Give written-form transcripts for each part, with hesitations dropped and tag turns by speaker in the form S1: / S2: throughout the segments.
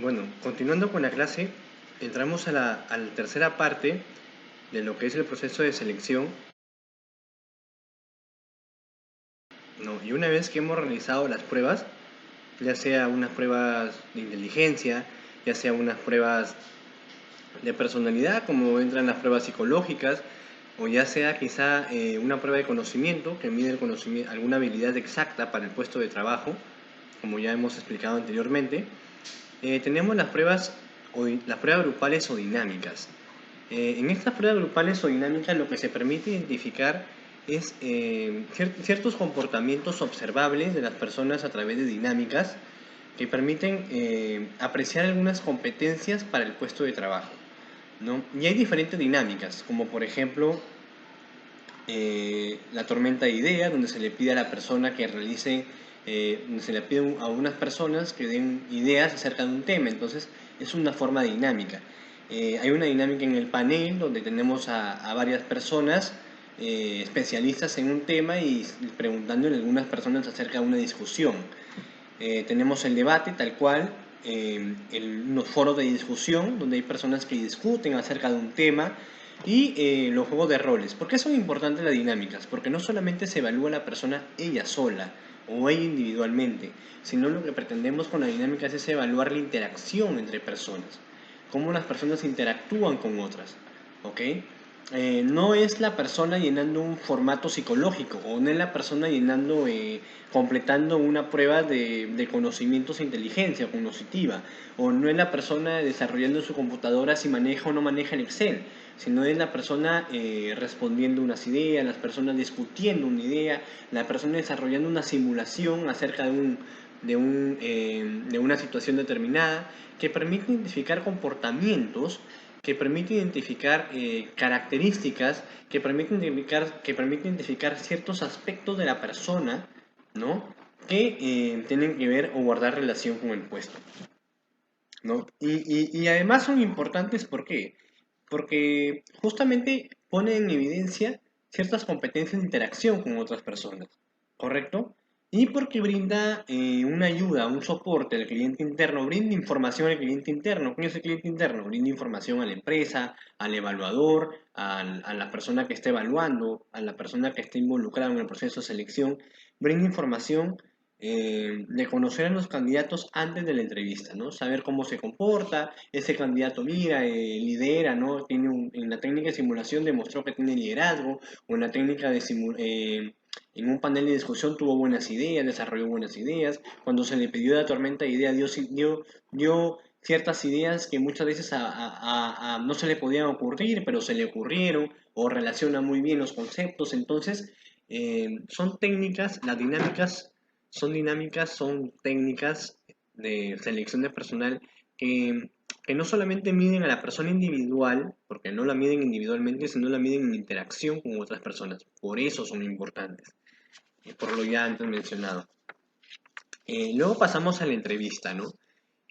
S1: Bueno, continuando con la clase, entramos a la tercera parte de lo que es el proceso de selección, ¿no? Y una vez que hemos realizado las pruebas, ya sea unas pruebas de inteligencia, ya sea unas pruebas de personalidad, como entran las pruebas psicológicas, o ya sea quizá una prueba de conocimiento, que mide el conocimiento, alguna habilidad exacta para el puesto de trabajo, como ya hemos explicado anteriormente. Tenemos las pruebas grupales o dinámicas. En estas pruebas grupales o dinámicas lo que se permite identificar es ciertos comportamientos observables de las personas a través de dinámicas que permiten apreciar algunas competencias para el puesto de trabajo, ¿no? Y hay diferentes dinámicas, como por ejemplo la tormenta de ideas, donde se le pide a la persona que realice, donde se le pide a unas personas que den ideas acerca de un tema. Entonces, es una forma dinámica. Hay una dinámica en el panel donde tenemos a varias personas especialistas en un tema y preguntándole a algunas personas acerca de una discusión. Tenemos el debate tal cual, unos foros de discusión donde hay personas que discuten acerca de un tema y los juegos de roles. ¿Por qué son importantes las dinámicas? Porque no solamente se evalúa la persona ella sola o ella individualmente, sino lo que pretendemos con las dinámicas es evaluar la interacción entre personas, cómo las personas interactúan con otras, ¿ok? No es la persona llenando un formato psicológico o no es la persona llenando, completando una prueba de conocimientos e inteligencia cognitiva o no es la persona desarrollando en su computadora si maneja o no maneja el Excel, sino es la persona respondiendo unas ideas, las personas discutiendo una idea, la persona desarrollando una simulación acerca de una situación determinada que permite identificar comportamientos, que permite identificar características, que permite identificar ciertos aspectos de la persona, ¿no? Que tienen que ver o guardar relación con el puesto, ¿no? Y además son importantes, ¿por qué? Porque justamente pone en evidencia ciertas competencias de interacción con otras personas, ¿correcto? Y porque brinda una ayuda, un soporte al cliente interno, brinda información al cliente interno. ¿Quién es el cliente interno? Brinda información a la empresa, al evaluador, a la persona que está evaluando, a la persona que está involucrada en el proceso de selección. Brinda información de conocer a los candidatos antes de la entrevista, ¿no? Saber cómo se comporta, ese candidato mira, lidera, ¿no? En la técnica de simulación demostró que tiene liderazgo, o en la técnica en un panel de discusión tuvo buenas ideas, desarrolló buenas ideas, cuando se le pidió la tormenta de ideas dio ciertas ideas que muchas veces no se le podían ocurrir, pero se le ocurrieron, o relaciona muy bien los conceptos, entonces son técnicas, las dinámicas, son técnicas de selección de personal que, que no solamente miden a la persona individual, porque no la miden individualmente, sino la miden en interacción con otras personas. Por eso son importantes, por lo ya antes mencionado. Luego pasamos a la entrevista, ¿no?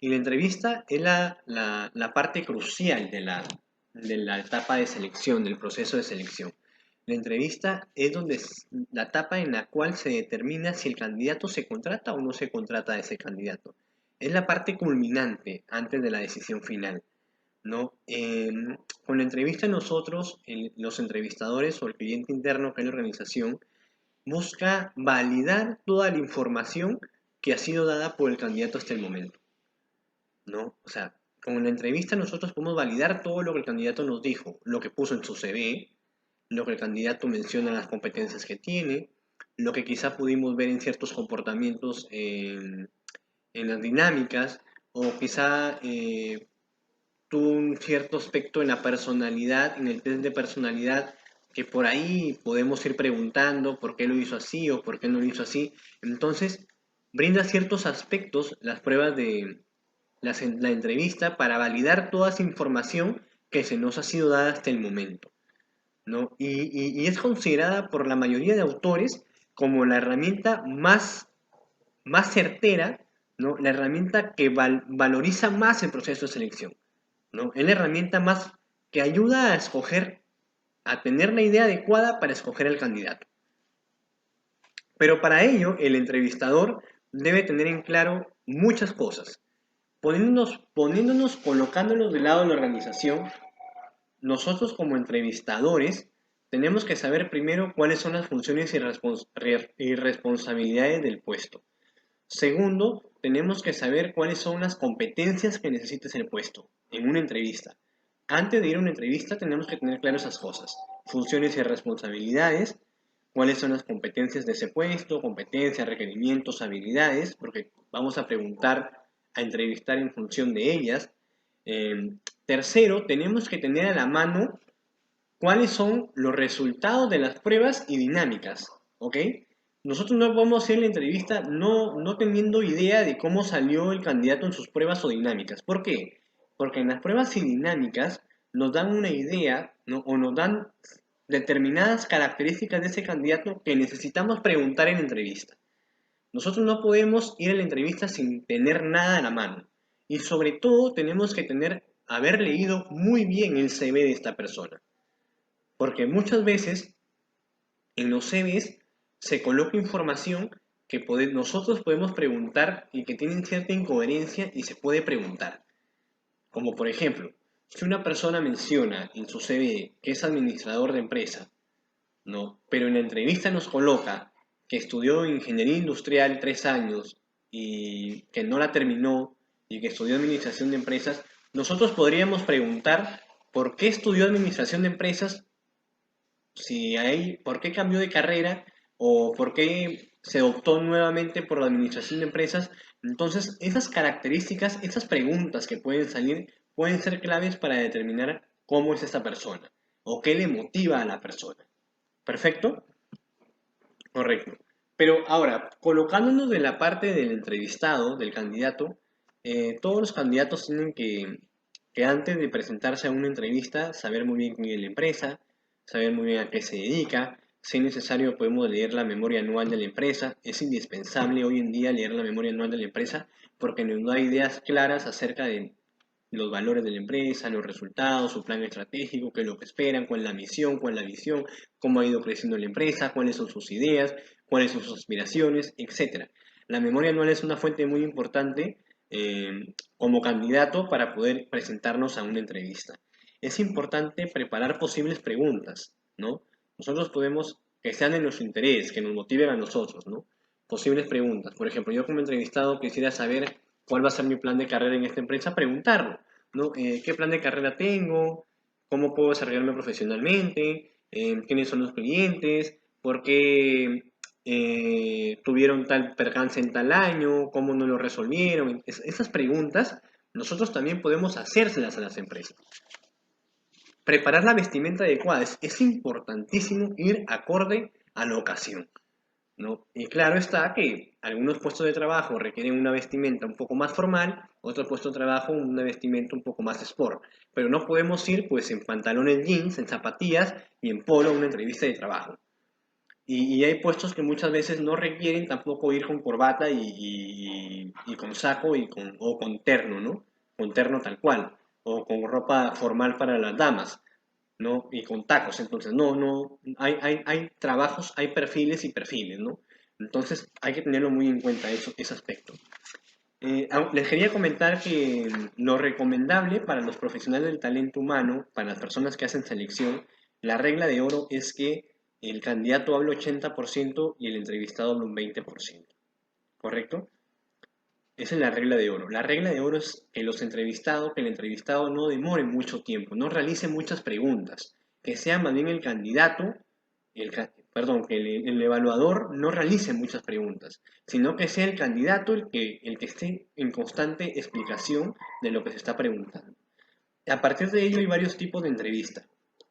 S1: Y la entrevista es la parte crucial de la etapa de selección, del proceso de selección. La entrevista es la etapa en la cual se determina si el candidato se contrata o no se contrata a ese candidato. Es la parte culminante antes de la decisión final, ¿no? Con la entrevista nosotros, los entrevistadores o el cliente interno que es la organización, busca validar toda la información que ha sido dada por el candidato hasta el momento, ¿no? O sea, con la entrevista nosotros podemos validar todo lo que el candidato nos dijo, lo que puso en su CV, lo que el candidato menciona las competencias que tiene, lo que quizá pudimos ver en ciertos comportamientos en las dinámicas, o quizá tuvo un cierto aspecto en la personalidad, en el test de personalidad, que por ahí podemos ir preguntando por qué lo hizo así o por qué no lo hizo así. Entonces, brinda ciertos aspectos las pruebas la entrevista para validar toda esa información que se nos ha sido dada hasta el momento, ¿no? Y es considerada por la mayoría de autores como la herramienta más certera, ¿no? La herramienta que valoriza más el proceso de selección, ¿no? Es la herramienta más que ayuda a escoger, a tener la idea adecuada para escoger al candidato. Pero para ello, el entrevistador debe tener en claro muchas cosas. Colocándonos del lado de la organización, nosotros como entrevistadores tenemos que saber primero cuáles son las funciones y responsabilidades del puesto. Segundo, tenemos que saber cuáles son las competencias que necesita ese puesto en una entrevista. Antes de ir a una entrevista tenemos que tener claras esas cosas. Funciones y responsabilidades, cuáles son las competencias de ese puesto, competencias, requerimientos, habilidades, porque vamos a preguntar, a entrevistar en función de ellas. Tercero, tenemos que tener a la mano cuáles son los resultados de las pruebas y dinámicas, ¿ok? Nosotros no podemos hacer la entrevista no teniendo idea de cómo salió el candidato en sus pruebas o dinámicas. ¿Por qué? Porque en las pruebas y dinámicas nos dan una idea, ¿no? O nos dan determinadas características de ese candidato que necesitamos preguntar en la entrevista. Nosotros no podemos ir a la entrevista sin tener nada a la mano. Y sobre todo tenemos que haber leído muy bien el CV de esta persona. Porque muchas veces en los CVs se coloca información que nosotros podemos preguntar y que tienen cierta incoherencia y se puede preguntar. Como por ejemplo, si una persona menciona en su CV que es administrador de empresa, ¿no? Pero en la entrevista nos coloca que estudió ingeniería industrial 3 años y que no la terminó y que estudió administración de empresas, nosotros podríamos preguntar por qué estudió administración de empresas, si hay, por qué cambió de carrera o por qué se optó nuevamente por la administración de empresas. Entonces, esas características, esas preguntas que pueden salir, pueden ser claves para determinar cómo es esta persona o qué le motiva a la persona. ¿Perfecto? Correcto. Pero ahora, colocándonos de la parte del entrevistado, del candidato, todos los candidatos tienen que antes de presentarse a una entrevista, saber muy bien quién es la empresa, saber muy bien a qué se dedica. Si es necesario, podemos leer la memoria anual de la empresa. Es indispensable hoy en día leer la memoria anual de la empresa porque nos da ideas claras acerca de los valores de la empresa, los resultados, su plan estratégico, qué es lo que esperan, cuál es la misión, cuál es la visión, cómo ha ido creciendo la empresa, cuáles son sus ideas, cuáles son sus aspiraciones, etc. La memoria anual es una fuente muy importante como candidato para poder presentarnos a una entrevista. Es importante preparar posibles preguntas, ¿no? Nosotros podemos, que sean en nuestro interés, que nos motiven a nosotros, ¿no? Posibles preguntas. Por ejemplo, yo como entrevistado quisiera saber cuál va a ser mi plan de carrera en esta empresa, preguntarlo, ¿no? ¿Qué plan de carrera tengo? ¿Cómo puedo desarrollarme profesionalmente? ¿Quiénes son los clientes? ¿Por qué tuvieron tal percance en tal año? ¿Cómo no lo resolvieron? Esas preguntas nosotros también podemos hacérselas a las empresas. Preparar la vestimenta adecuada. Es importantísimo ir acorde a la ocasión, ¿no? Y claro está que algunos puestos de trabajo requieren una vestimenta un poco más formal, otros puestos de trabajo una vestimenta un poco más sport, pero no podemos ir pues en pantalones jeans, en zapatillas y en polo a una entrevista de trabajo. Y hay puestos que muchas veces no requieren tampoco ir con corbata y con saco o con terno, ¿no? Con terno tal cual, o con ropa formal para las damas, ¿no? Y con tacos. Entonces, hay trabajos, hay perfiles y perfiles, ¿no? Entonces, hay que tenerlo muy en cuenta ese aspecto. Les quería comentar que lo recomendable para los profesionales del talento humano, para las personas que hacen selección, la regla de oro es que el candidato habla 80% y el entrevistado habla un 20%. ¿Correcto? Esa es la regla de oro. La regla de oro es que que el entrevistado no demore mucho tiempo, no realice muchas preguntas, que sea más bien el candidato, perdón, que el evaluador no realice muchas preguntas, sino que sea el candidato el que esté en constante explicación de lo que se está preguntando. A partir de ello hay varios tipos de entrevista.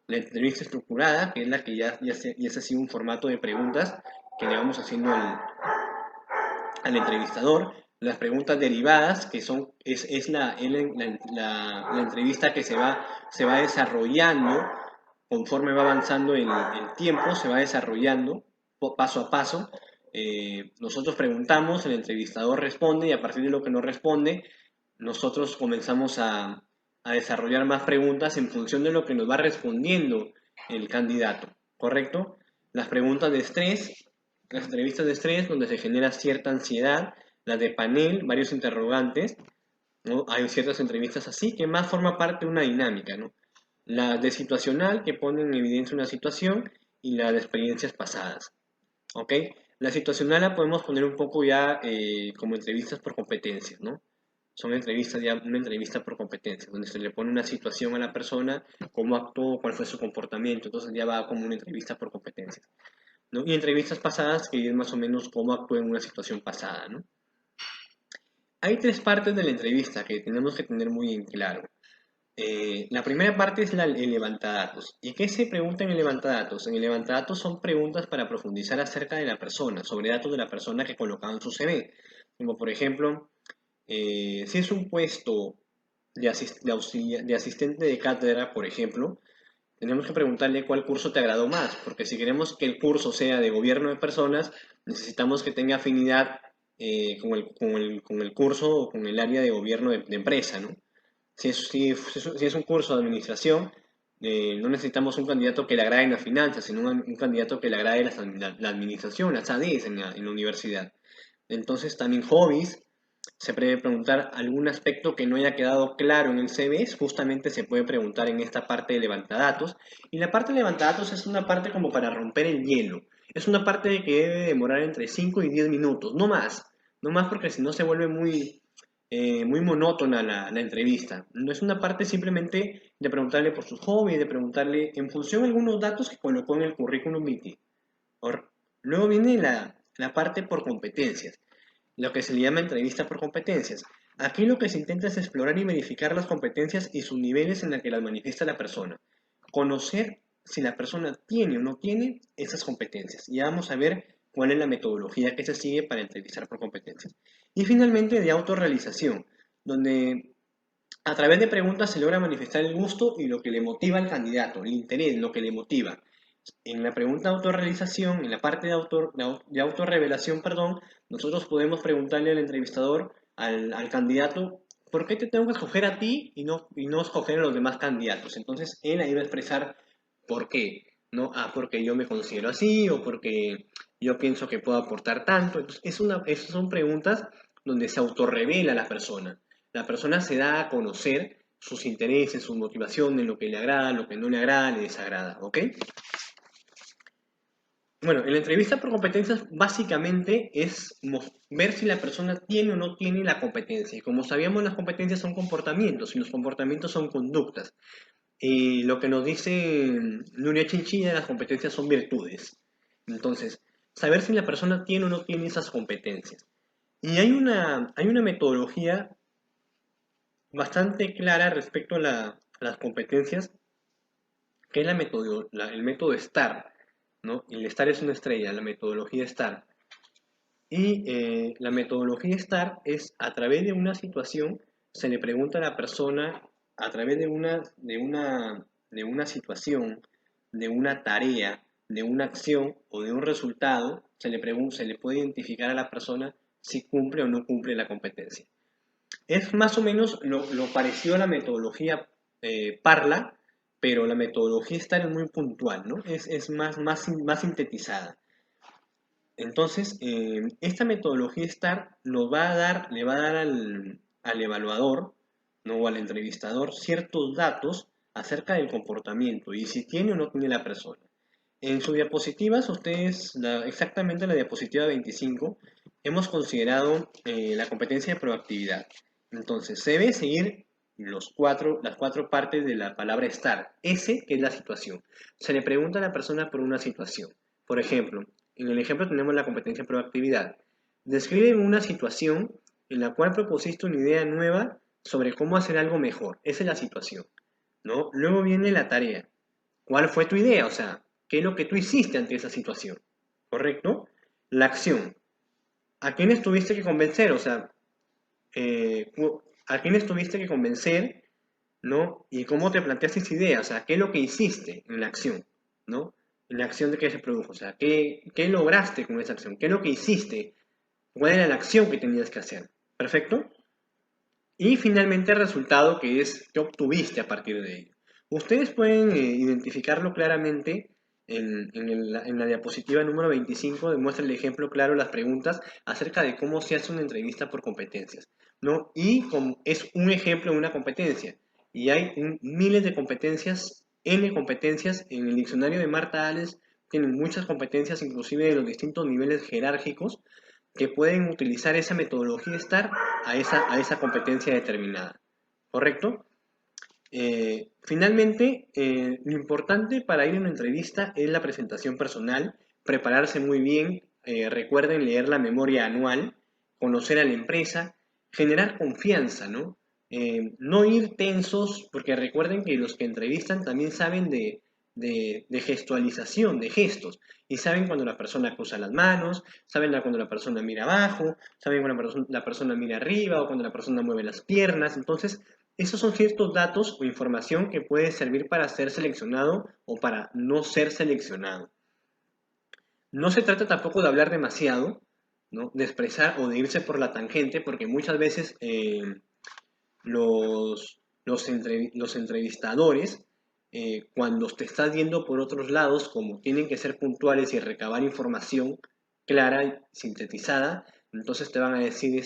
S1: La entrevista estructurada, que es la que ya se sido un formato de preguntas que le vamos haciendo al entrevistador, las preguntas derivadas, que es la entrevista que se va desarrollando conforme va avanzando el tiempo, se va desarrollando paso a paso. Nosotros preguntamos, el entrevistador responde y a partir de lo que nos responde, nosotros comenzamos a desarrollar más preguntas en función de lo que nos va respondiendo el candidato, ¿correcto? Las preguntas de estrés, las entrevistas de estrés, donde se genera cierta ansiedad, las de panel, varios interrogantes, ¿no? Hay ciertas entrevistas así que más forma parte de una dinámica, ¿no? La de situacional, que pone en evidencia una situación, y la de experiencias pasadas, ¿ok? La situacional la podemos poner un poco ya como entrevistas por competencias, ¿no? Son entrevistas ya, una entrevista por competencias, donde se le pone una situación a la persona, cómo actuó, cuál fue su comportamiento, entonces ya va como una entrevista por competencias, ¿no? Y entrevistas pasadas, que es más o menos cómo actuó en una situación pasada, ¿no? Hay tres partes de la entrevista que tenemos que tener muy en claro. La primera parte es el levantadatos. ¿Y qué se pregunta en el levantadatos? En el levantadatos son preguntas para profundizar acerca de la persona, sobre datos de la persona que colocaba en su CV. Como por ejemplo, si es un puesto de asistente de cátedra, por ejemplo, tenemos que preguntarle cuál curso te agradó más, porque si queremos que el curso sea de gobierno de personas, necesitamos que tenga afinidad con el curso o con el área de gobierno de empresa, ¿no? Si es un curso de administración, no necesitamos un candidato que le agrade en las finanzas, sino un candidato que le agrade la administración, las ADs en la universidad. Entonces, también hobbies. Se puede preguntar algún aspecto que no haya quedado claro en el CV, justamente se puede preguntar en esta parte de levantadatos. Y la parte de levantadatos es una parte como para romper el hielo. Es una parte que debe demorar entre 5 y 10 minutos, no más. No más porque si no se vuelve muy monótona la entrevista. No es una parte simplemente de preguntarle por sus hobbies, de preguntarle en función de algunos datos que colocó en el currículum vitae. Luego viene la parte por competencias, lo que se le llama entrevista por competencias. Aquí lo que se intenta es explorar y verificar las competencias y sus niveles en los que las manifiesta la persona. Conocer si la persona tiene o no tiene esas competencias. Y vamos a ver cuál es la metodología que se sigue para entrevistar por competencias. Y finalmente de autorrealización, donde a través de preguntas se logra manifestar el gusto y lo que le motiva al candidato, el interés, lo que le motiva. En la pregunta de autorrealización, en la parte de autorrevelación, perdón, nosotros podemos preguntarle al entrevistador, al candidato, ¿por qué te tengo que escoger a ti y no escoger a los demás candidatos? Entonces, él ahí va a expresar por qué, ¿no? Ah, porque yo me considero así o porque yo pienso que puedo aportar tanto. Entonces, esas son preguntas donde se autorrevela la persona. La persona se da a conocer sus intereses, sus motivaciones, lo que le agrada, lo que no le agrada, le desagrada, ¿ok? Bueno, en la entrevista por competencias básicamente es ver si la persona tiene o no tiene la competencia. Y como sabíamos, las competencias son comportamientos y los comportamientos son conductas. Y lo que nos dice Nuria Chinchilla, las competencias son virtudes. Entonces, saber si la persona tiene o no tiene esas competencias. Y hay una metodología bastante clara respecto a a las competencias, que es el método STAR, ¿no? El STAR es una estrella, la metodología STAR. Y la metodología STAR es a través de una situación, se le pregunta a la persona, a través de una situación, de una tarea, de una acción o de un resultado, se le puede identificar a la persona si cumple o no cumple la competencia. Es más o menos lo parecido a la metodología Parla, pero la metodología STAR es muy puntual, ¿no? Es más sintetizada. Entonces, esta metodología STAR le va a dar al evaluador, ¿no? O al entrevistador ciertos datos acerca del comportamiento y si tiene o no tiene la persona. En sus diapositivas, exactamente en la diapositiva 25, hemos considerado la competencia de proactividad. Entonces, se debe seguir las cuatro partes de la palabra estar. S, que es la situación. Se le pregunta a la persona por una situación. Por ejemplo, en el ejemplo tenemos la competencia de proactividad. Describe una situación en la cual propusiste una idea nueva sobre cómo hacer algo mejor. Esa es la situación, ¿no? Luego viene la tarea. ¿Cuál fue tu idea? O sea, ¿qué es lo que tú hiciste ante esa situación? ¿Correcto? La acción. ¿A quiénes tuviste que convencer? O sea, eh, ¿a quiénes tuviste que convencer? ¿No? ¿Y cómo te planteaste esa idea? O sea, ¿qué es lo que hiciste en la acción? ¿No? En la acción de que se produjo. O sea, ¿qué lograste con esa acción? ¿Qué es lo que hiciste? ¿Cuál era la acción que tenías que hacer? ¿Perfecto? Y finalmente el resultado que es qué obtuviste a partir de ello. Ustedes pueden identificarlo claramente en la diapositiva número 25, demuestra el ejemplo claro las preguntas acerca de cómo se hace una entrevista por competencias. ¿no? Y es un ejemplo de una competencia. Y hay miles de competencias, N competencias en el diccionario de Marta Allen, tienen muchas competencias, inclusive de los distintos niveles jerárquicos, que pueden utilizar esa metodología STAR a esa competencia determinada. ¿Correcto? Finalmente, lo importante para ir a una entrevista es la presentación personal, prepararse muy bien, recuerden leer la memoria anual, conocer a la empresa, generar confianza, ¿no? No ir tensos, porque recuerden que los que entrevistan también saben de gestualización, de gestos, y saben cuando la persona cruza las manos, saben cuando la persona mira abajo, saben cuando la persona mira arriba o cuando la persona mueve las piernas. Entonces, esos son ciertos datos o información que puede servir para ser seleccionado o para no ser seleccionado. No se trata tampoco de hablar demasiado, ¿no? De expresar o de irse por la tangente, porque muchas veces los entrevistadores, cuando te estás yendo por otros lados, como tienen que ser puntuales y recabar información clara y sintetizada, entonces te van a decir,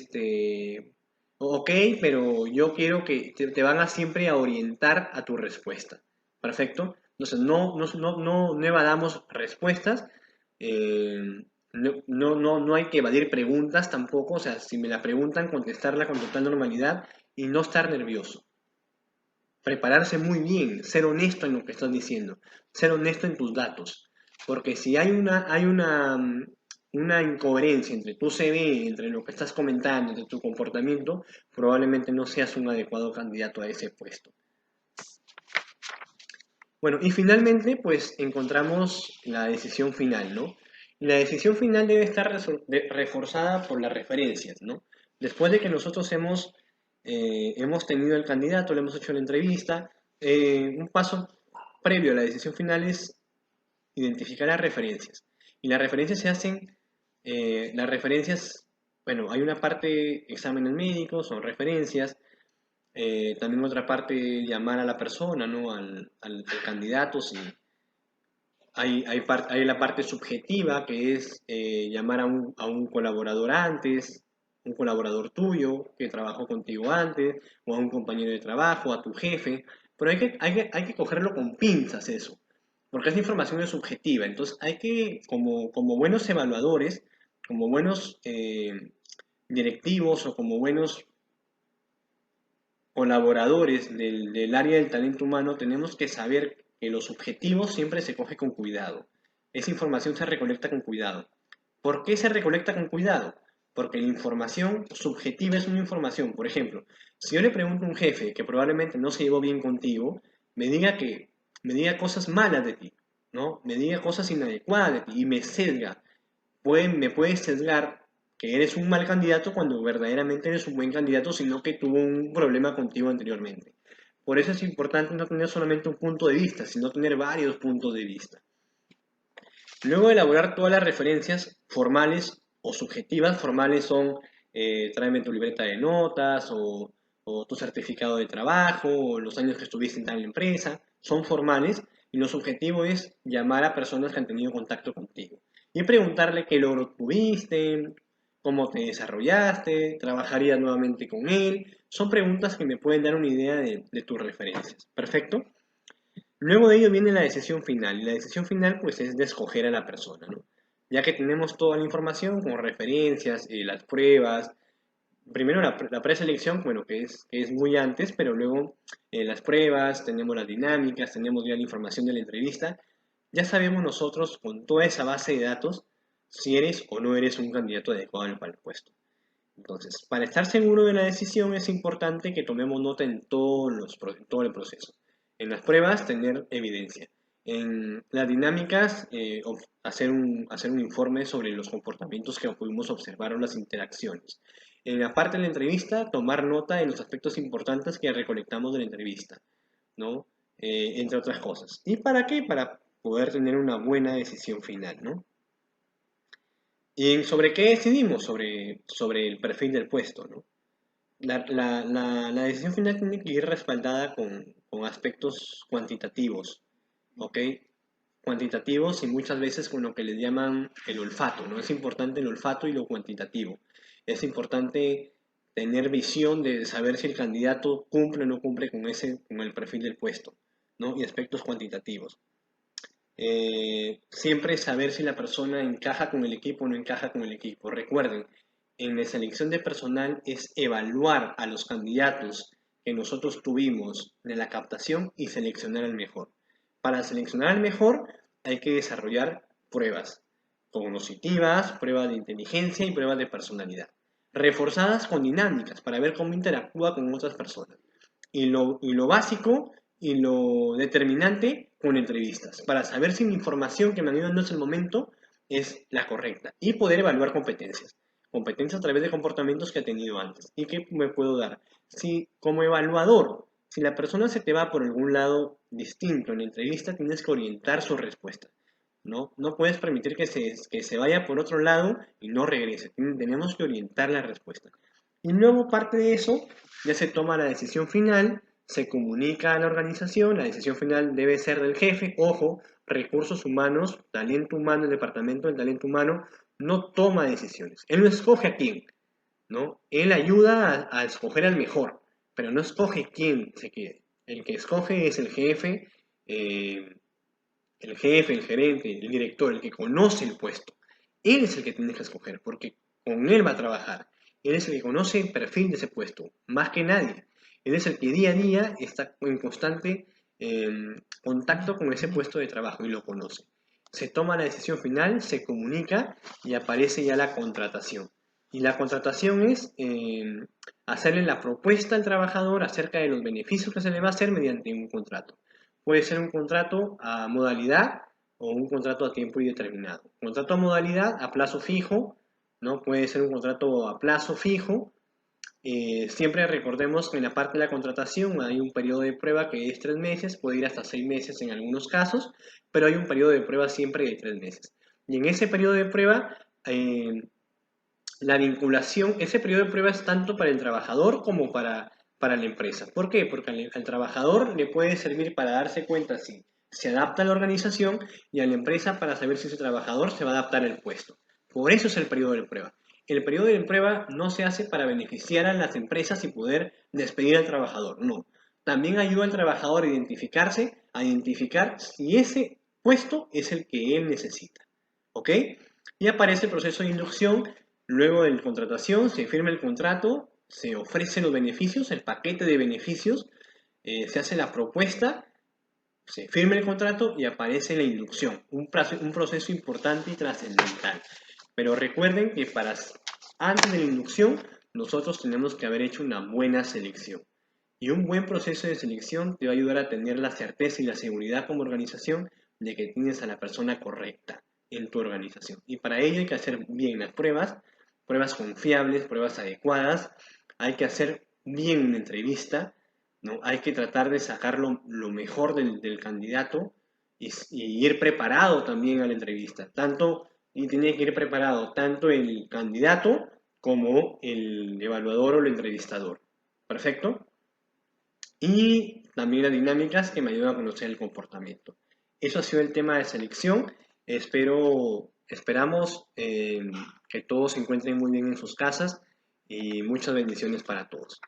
S1: ok, pero yo quiero que te van a siempre a orientar a tu respuesta. ¿Perfecto? Entonces, no evadamos respuestas, eh, no hay que evadir preguntas tampoco, o sea, si me la preguntan, contestarla con total normalidad y no estar nervioso. Prepararse muy bien, ser honesto en lo que estás diciendo, ser honesto en tus datos. Porque si hay una incoherencia entre tu CV, entre lo que estás comentando, entre tu comportamiento, probablemente no seas un adecuado candidato a ese puesto. Bueno, y finalmente, pues encontramos la decisión final, ¿no? Y la decisión final debe estar reforzada por las referencias, ¿no? Después de que nosotros hemos tenido el candidato, le hemos hecho la entrevista, un paso previo a la decisión final es identificar las referencias. Y las referencias se hacen, bueno, hay una parte, exámenes médicos, son referencias, también otra parte, llamar a la persona, ¿no? Al candidato, si hay la parte subjetiva, que es llamar a un colaborador antes, un colaborador tuyo que trabajó contigo antes, o a un compañero de trabajo, a tu jefe, pero hay que cogerlo con pinzas eso, porque esa información es subjetiva, entonces hay que, como buenos evaluadores, como buenos directivos o como buenos colaboradores del área del talento humano, tenemos que saber que los objetivos siempre se coge con cuidado. Esa información se recolecta con cuidado. ¿Por qué se recolecta con cuidado? Porque la información subjetiva es una información. Por ejemplo, si yo le pregunto a un jefe que probablemente no se llevó bien contigo, me diga cosas malas de ti, ¿no? Me diga cosas inadecuadas de ti y me sesga. Me puede sesgar que eres un mal candidato cuando verdaderamente eres un buen candidato, sino que tuvo un problema contigo anteriormente. Por eso es importante no tener solamente un punto de vista, sino tener varios puntos de vista. Luego de elaborar todas las referencias formales o subjetivas, formales son tráeme tu libreta de notas o tu certificado de trabajo o los años que estuviste en tal empresa, son formales y lo subjetivo es llamar a personas que han tenido contacto contigo y preguntarle qué logro tuviste, cómo te desarrollaste, trabajarías nuevamente con él. Son preguntas que me pueden dar una idea de tus referencias. ¿Perfecto? Luego de ello viene la decisión final, y la decisión final pues es de escoger a la persona, ¿no? Ya que tenemos toda la información como referencias, las pruebas, primero la preselección, bueno, que es muy antes, pero luego las pruebas, tenemos las dinámicas, tenemos ya la información de la entrevista, ya sabemos nosotros con toda esa base de datos si eres o no eres un candidato adecuado para el puesto. Entonces, para estar seguro de la decisión es importante que tomemos nota en todo el proceso. En las pruebas, tener evidencia. En las dinámicas, hacer un informe sobre los comportamientos que pudimos observar o las interacciones. En la parte de la entrevista, tomar nota de los aspectos importantes que recolectamos de la entrevista, ¿no? Entre otras cosas. ¿Y para qué? Para poder tener una buena decisión final, ¿no? ¿Y sobre qué decidimos? Sobre el perfil del puesto, ¿no? La decisión final tiene que ir respaldada con aspectos cuantitativos, ¿ok? Cuantitativos y muchas veces con lo que les llaman el olfato, ¿no? Es importante el olfato y lo cuantitativo. Es importante tener visión de saber si el candidato cumple o no cumple con el perfil del puesto, ¿no? Y aspectos cuantitativos. Siempre saber si la persona encaja con el equipo o no encaja con el equipo. Recuerden, en la selección de personal es evaluar a los candidatos que nosotros tuvimos de la captación y seleccionar al mejor. Para seleccionar al mejor hay que desarrollar pruebas cognitivas, pruebas de inteligencia y pruebas de personalidad, reforzadas con dinámicas para ver cómo interactúa con otras personas. Y lo básico y lo determinante con entrevistas, para saber si la información que me han ido dando en ese momento es la correcta y poder evaluar competencias. Competencias a través de comportamientos que he tenido antes. ¿Y qué me puedo dar? Si como evaluador, si la persona se te va por algún lado distinto en la entrevista, tienes que orientar su respuesta. No puedes permitir que se vaya por otro lado y no regrese. Tenemos que orientar la respuesta. Y luego, parte de eso, ya se toma la decisión final, se comunica a la organización, la decisión final debe ser del jefe. Ojo, recursos humanos, talento humano, el departamento del talento humano no toma decisiones. Él no escoge a quién, ¿no? Él ayuda a escoger al mejor, pero no escoge quién se quede. El que escoge es eh, el gerente, el director, el que conoce el puesto. Él es el que tiene que escoger, porque con él va a trabajar. Él es el que conoce el perfil de ese puesto, más que nadie. Él es el que día a día está en constante contacto con ese puesto de trabajo y lo conoce. Se toma la decisión final, se comunica y aparece ya la contratación. Y la contratación es hacerle la propuesta al trabajador acerca de los beneficios que se le va a hacer mediante un contrato. Puede ser un contrato a modalidad o un contrato a tiempo indeterminado. Contrato a modalidad a plazo fijo, ¿no? Puede ser un contrato a plazo fijo. Siempre recordemos que en la parte de la contratación hay un periodo de prueba que es 3 meses, puede ir hasta 6 meses en algunos casos, pero hay un periodo de prueba siempre de 3 meses. Y en ese periodo de prueba, la vinculación, ese periodo de prueba es tanto para el trabajador como para la empresa. ¿Por qué? Porque al trabajador le puede servir para darse cuenta si se adapta a la organización y a la empresa para saber si ese trabajador se va a adaptar al puesto. Por eso es el periodo de prueba. El periodo de prueba no se hace para beneficiar a las empresas y poder despedir al trabajador, no. También ayuda al trabajador a identificar si ese puesto es el que él necesita. ¿Ok? Y aparece el proceso de inducción. Luego de la contratación, se firma el contrato, se ofrecen los beneficios, el paquete de beneficios, se hace la propuesta, se firma el contrato y aparece la inducción. Un proceso importante y trascendental. Pero recuerden que antes de la inducción, nosotros tenemos que haber hecho una buena selección. Y un buen proceso de selección te va a ayudar a tener la certeza y la seguridad como organización de que tienes a la persona correcta en tu organización. Y para ello hay que hacer bien las pruebas confiables, pruebas adecuadas. Hay que hacer bien una entrevista, ¿no? Hay que tratar de sacar lo mejor del candidato y ir preparado también a la entrevista. Y tiene que ir preparado tanto el candidato como el evaluador o el entrevistador. ¿Perfecto? Y también las dinámicas que me ayudan a conocer el comportamiento. Eso ha sido el tema de selección. Esperamos que todos se encuentren muy bien en sus casas y muchas bendiciones para todos.